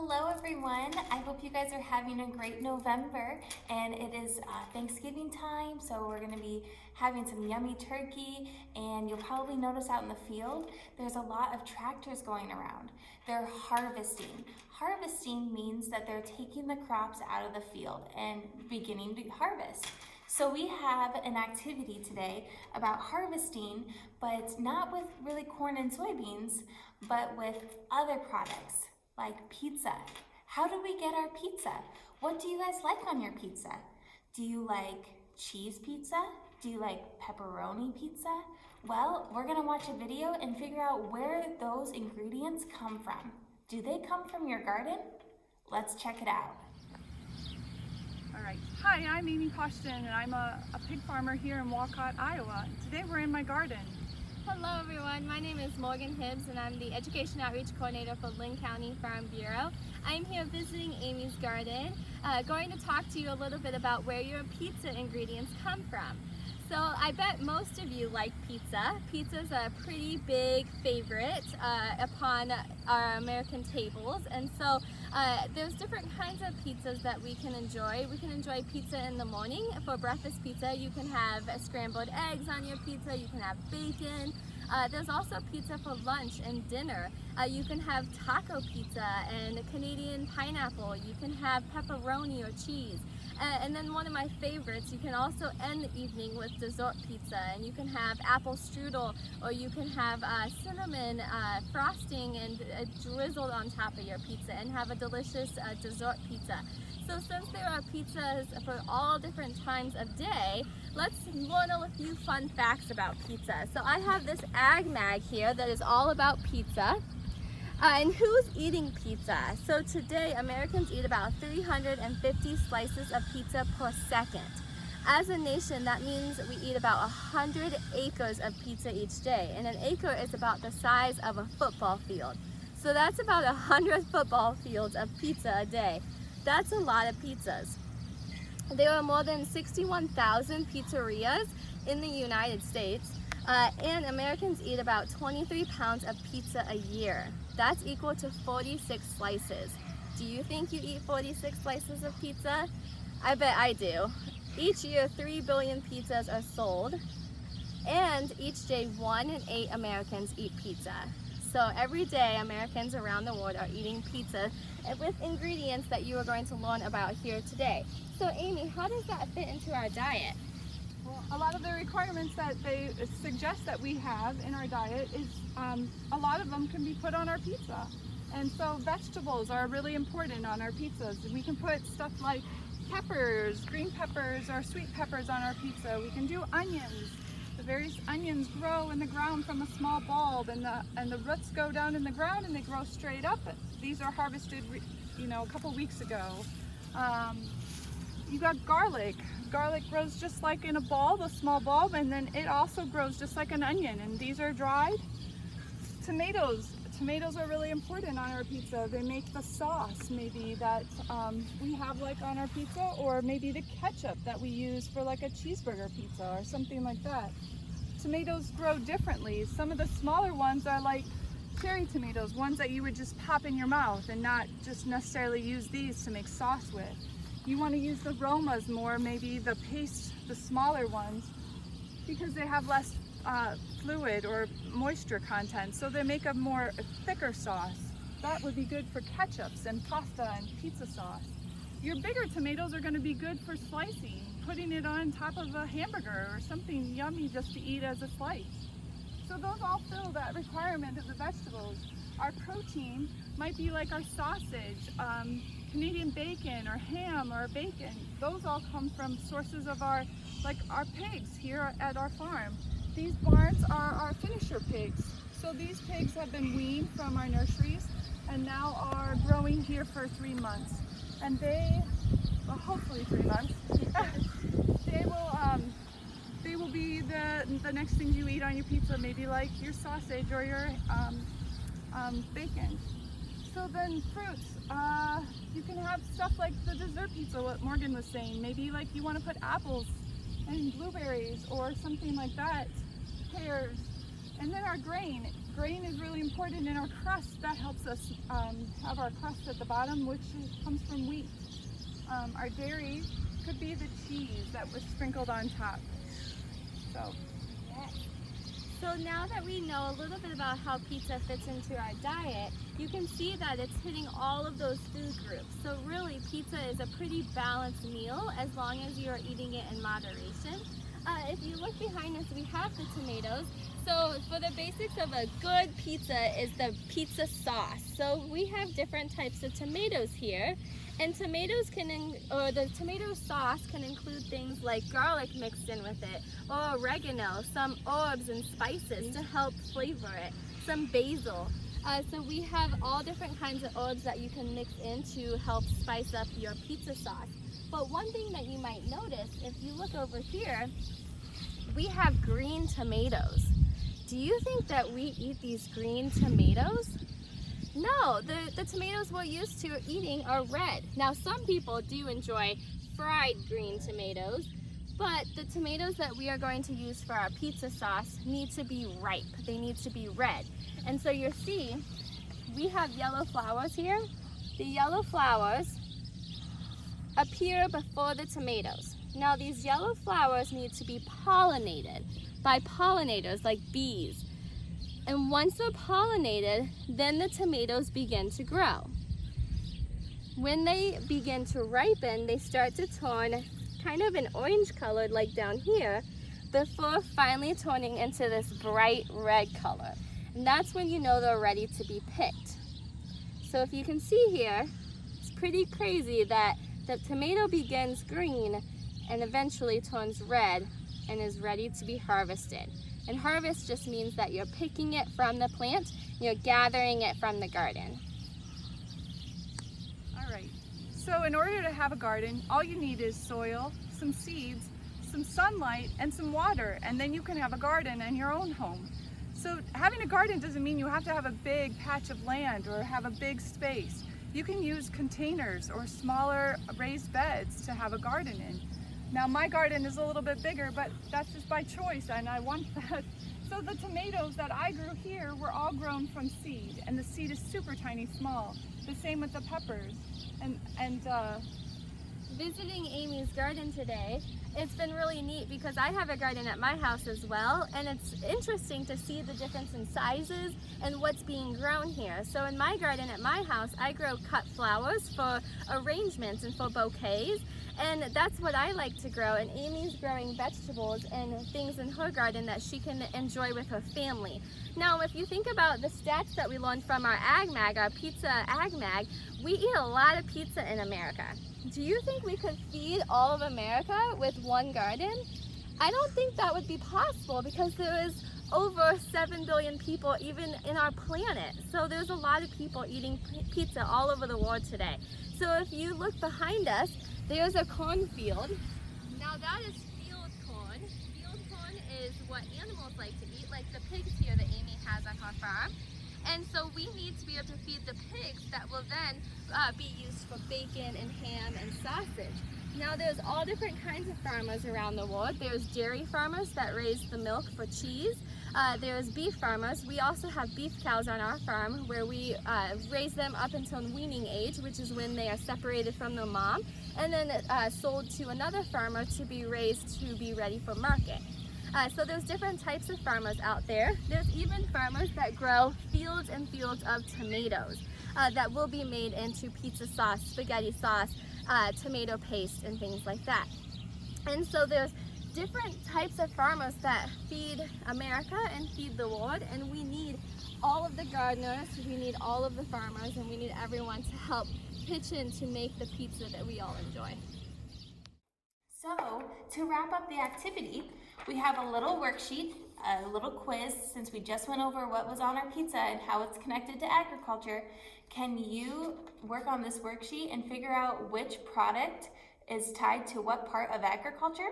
Hello everyone, I hope you guys are having a great November, and it is Thanksgiving time, so we're going to be having some yummy turkey, and you'll probably notice out in the field there's a lot of tractors going around. They're harvesting. Harvesting means that they're taking the crops out of the field and beginning to harvest. So we have an activity today about harvesting, but not with really corn and soybeans, but with other products like pizza. How do we get our pizza? What do you guys like on your pizza? Do you like cheese pizza? Do you like pepperoni pizza? Well, we're gonna watch a video and figure out where those ingredients come from. Do they come from your garden? Let's check it out. All right. Hi, I'm Amy Poston, and I'm a pig farmer here in Walcott, Iowa. Today we're in my garden. Hello everyone, my name is Morgan Hibbs and I'm the Education Outreach Coordinator for Linn County Farm Bureau. I'm here visiting Amy's garden, going to talk to you a little bit about where your pizza ingredients come from. So I bet most of you like pizza. Pizza's a pretty big favorite upon our American tables, and so there's different kinds of pizzas that we can enjoy. We can enjoy pizza in the morning. For breakfast pizza, you can have scrambled eggs on your pizza, you can have bacon. There's also pizza for lunch and dinner. You can have taco pizza and Canadian pineapple. You can have pepperoni or cheese. And then one of my favorites, you can also end the evening with dessert pizza, and you can have apple strudel, or you can have cinnamon frosting and drizzled on top of your pizza and have a delicious dessert pizza. So since there are pizzas for all different times of day, let's learn a few fun facts about pizza. So I have this ag mag here that is all about pizza. And who's eating pizza? So today, Americans eat about 350 slices of pizza per second. As a nation, that means we eat about 100 acres of pizza each day. And an acre is about the size of a football field. So that's about 100 football fields of pizza a day. That's a lot of pizzas. There are more than 61,000 pizzerias in the United States. And Americans eat about 23 pounds of pizza a year. That's equal to 46 slices. Do you think you eat 46 slices of pizza? I bet I do. Each year, 3 billion pizzas are sold, and each day, 1 in 8 Americans eat pizza. So every day, Americans around the world are eating pizza with ingredients that you are going to learn about here today. So Amy, how does that fit into our diet? Well, a lot of the requirements that they suggest that we have in our diet is a lot of them can be put on our pizza. And so vegetables are really important on our pizzas. We can put stuff like peppers, green peppers or sweet peppers on our pizza. We can do onions. The various onions grow in the ground from a small bulb, and the roots go down in the ground and they grow straight up. These are harvested, a couple weeks ago. You got garlic. Garlic grows just like in a bulb, a small bulb, and then it also grows just like an onion, and these are dried. Tomatoes. Tomatoes are really important on our pizza. They make the sauce maybe that we have like on our pizza, or maybe the ketchup that we use for like a cheeseburger pizza or something like that. Tomatoes grow differently. Some of the smaller ones are like cherry tomatoes, ones that you would just pop in your mouth and not just necessarily use these to make sauce with. You want to use the Romas more, maybe the paste, the smaller ones, because they have less fluid or moisture content, so they make a more thicker sauce. That would be good for ketchups and pasta and pizza sauce. Your bigger tomatoes are going to be good for slicing, putting it on top of a hamburger or something yummy just to eat as a slice. So those all fill that requirement of the vegetables. Our protein might be like our sausage, Canadian bacon or ham or bacon. Those all come from sources of our pigs here at our farm. These barns are our finisher pigs. So these pigs have been weaned from our nurseries and now are growing here for 3 months. And hopefully 3 months, they will be the next things you eat on your pizza, maybe like your sausage or your bacon. So then fruits, you can have stuff like the dessert pizza, what Morgan was saying. Maybe like you want to put apples and blueberries or something like that, pears. And then our grain, Grain is really important in our crust. That helps us have our crust at the bottom, which comes from wheat. Our dairy could be the cheese that was sprinkled on top. So. Yes. So now that we know a little bit about how pizza fits into our diet, you can see that it's hitting all of those food groups. So really, pizza is a pretty balanced meal as long as you're eating it in moderation. If you look behind us, we have the tomatoes. So for the basics of a good pizza is the pizza sauce. So we have different types of tomatoes here. And tomatoes the tomato sauce can include things like garlic mixed in with it, or oregano, some herbs and spices to help flavor it, some basil. So we have all different kinds of herbs that you can mix in to help spice up your pizza sauce. But one thing that you might notice, if you look over here, we have green tomatoes. Do you think that we eat these green tomatoes? No, the tomatoes we're used to eating are red. Now some people do enjoy fried green tomatoes, but the tomatoes that we are going to use for our pizza sauce need to be ripe. They need to be red. And so you see, we have yellow flowers here. The yellow flowers appear before the tomatoes. Now these yellow flowers need to be pollinated by pollinators like bees. And once they're pollinated, then the tomatoes begin to grow. When they begin to ripen, they start to turn kind of an orange color like down here, before finally turning into this bright red color. And that's when you know they're ready to be picked. So if you can see here, it's pretty crazy that the tomato begins green and eventually turns red and is ready to be harvested. And harvest just means that you're picking it from the plant, you're gathering it from the garden. All right, so in order to have a garden, all you need is soil, some seeds, some sunlight, and some water, and then you can have a garden in your own home. So having a garden doesn't mean you have to have a big patch of land or have a big space. You can use containers or smaller raised beds to have a garden in. Now my garden is a little bit bigger, but that's just by choice and I want that. So the tomatoes that I grew here were all grown from seed, and the seed is super tiny small. The same with the peppers. Visiting Amy's garden today, it's been really neat because I have a garden at my house as well, and it's interesting to see the difference in sizes and what's being grown here. So in my garden at my house, I grow cut flowers for arrangements and for bouquets, and that's what I like to grow. And Amy's growing vegetables and things in her garden that she can enjoy with her family. Now, if you think about the stats that we learned from our Ag Mag, our pizza Ag Mag, we eat a lot of pizza in America. Do you think we could feed all of America with one garden? I don't think that would be possible because there is over 7 billion people even in our planet. So there's a lot of people eating pizza all over the world today. So if you look behind us, there's a cornfield. Now that is field corn. Field corn is what animals like to eat, like the pigs here that Amy has on her farm. And so we need to be able to feed the pigs that will then be used for bacon and ham and sausage. Now there's all different kinds of farmers around the world. There's dairy farmers that raise the milk for cheese. There's beef farmers. We also have beef cows on our farm where we raise them up until weaning age, which is when they are separated from their mom, and then sold to another farmer to be raised to be ready for market. So there's different types of farmers out there. There's even farmers that grow fields and fields of tomatoes that will be made into pizza sauce, spaghetti sauce, tomato paste, and things like that. And so there's different types of farmers that feed America and feed the world, and we need all of the gardeners, we need all of the farmers, and we need everyone to help pitch in to make the pizza that we all enjoy. So, to wrap up the activity, we have a little worksheet, a little quiz, since we just went over what was on our pizza and how it's connected to agriculture. Can you work on this worksheet and figure out which product is tied to what part of agriculture?